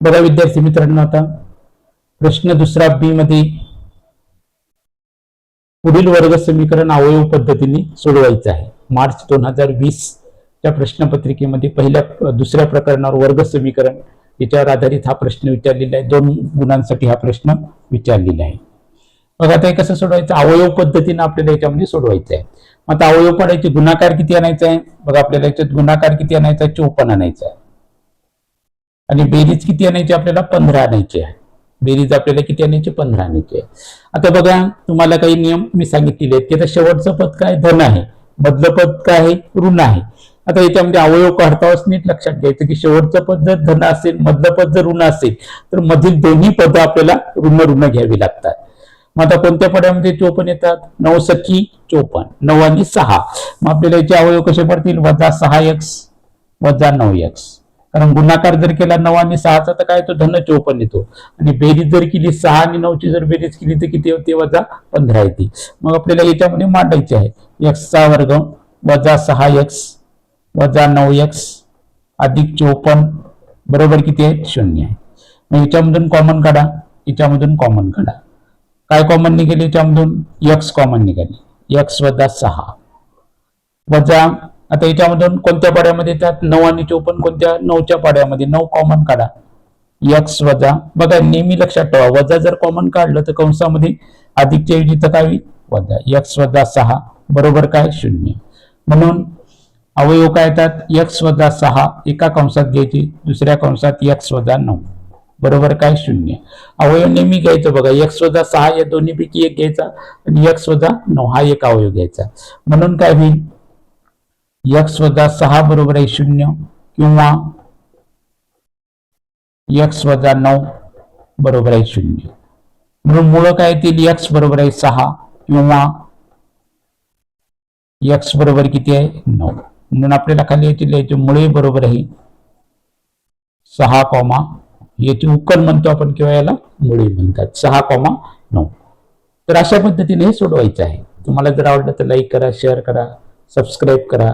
बघा विद्यार्थी मित्रांनो, आता प्रश्न दुसरा बी मध्ये पुढील वर्ग समीकरण अवयव पद्धतीने सोडवायचं आहे. मार्च 2020 च्या प्रश्नपत्रिकेमध्ये दुसऱ्या प्रकरणावर वर्ग समीकरण याच्यावर आधारित हा प्रश्न विचारलेला आहे. 2 गुणांसाठी हा प्रश्न विचारलेला आहे. बघा आता हे कसं सोडवायचं, अवयव पद्धतीने आपल्याला याच्यामध्ये सोडवायचं आहे. आता अवयव पाडायचे, गुणाकार किती आणायचा आहे बघा, आपल्याला याच्यात गुणाकार किती आणायचा आहे, 54 आणायचा आहे. आणि बेरीज किती आणायची, आपल्याला 15 आणायची आहे. बेरीज आपल्याला किती आणायची, 15 आणायची आहे. आता बघा तुम्हाला काही नियम मी सांगितलेले आहेत की आता शेवटचं पद काय, धन आहे, मधलं पद काय आहे, ऋण आहे. आता याच्यामध्ये अवयव काढताच नीट लक्षात घ्यायचं की शेवटचं पद जर धन असेल, मधलं पद जर ऋण असेल तर मधील दोन्ही पद आपल्याला ऋण घ्यावी लागतात. मग आता कोणत्या पदामध्ये 54 येतात, 9 सखी 54, 9 आणि 6. मग आपल्याला याचे अवयव कसे पडतील, -6x - 9x. कारण गुणाकार जर केला 9 आणि 6चा तर काय तो धन 54 येतो. आणि बेरीज जर केली 6 आणि 9ची जर बेरीज केली तर किती होते, -15 येते. मग आपल्याला याच्यामध्ये मांडायचे आहे x चा वर्ग -6x - 9x अधिक 54 बरोबर किती आहे, 0 आहे. मग याच्यामधून कॉमन काढा, याच्यामधून कॉमन काढा. काय कॉमन निघाले याच्यामधून, x कॉमन निघाले, x - 6 वजा, आता याच्यामधून कोणत्या पाड्यामध्ये येतात, 9 आणि 54 कोणत्या, 9च्या पाड्यामध्ये, 9 कॉमन काढा, x वजा, बघा नेहमी लक्षात ठेवा वजा जर कॉमन काढलं तर कंसामध्ये अधिकच्या ऐवजी तर काय वजा, x - 6 बरोबर काय 0. म्हणून अवयव काय येतात, x - 6 एका कंसात घ्यायची, दुसऱ्या कंसात x - 9 बरोबर काय 0. अवयव नेहमी घ्यायचं बघा, x - 6 या दोन्हीपैकी एक घ्यायचा आणि x - 9 हा एक अवयव घ्यायचा. म्हणून काय होईल, x - 6 बरोबर आहे 0 किंवा x - 9 बरोबर आहे 0. म्हणून मूळ काय येतील, x बरोबर आहे 6 किंवा x बरोबर किती आहे 9. म्हणून आपल्याला खाली याची मुळे बरोबर आहे 6, याची उकल म्हणतो आपण किंवा याला मुळे म्हणतात, 6,9. तर अशा पद्धतीने हे सोडवायचं आहे. तुम्हाला जर आवडलं तर लाईक करा, शेअर करा, सबस्क्राईब करा.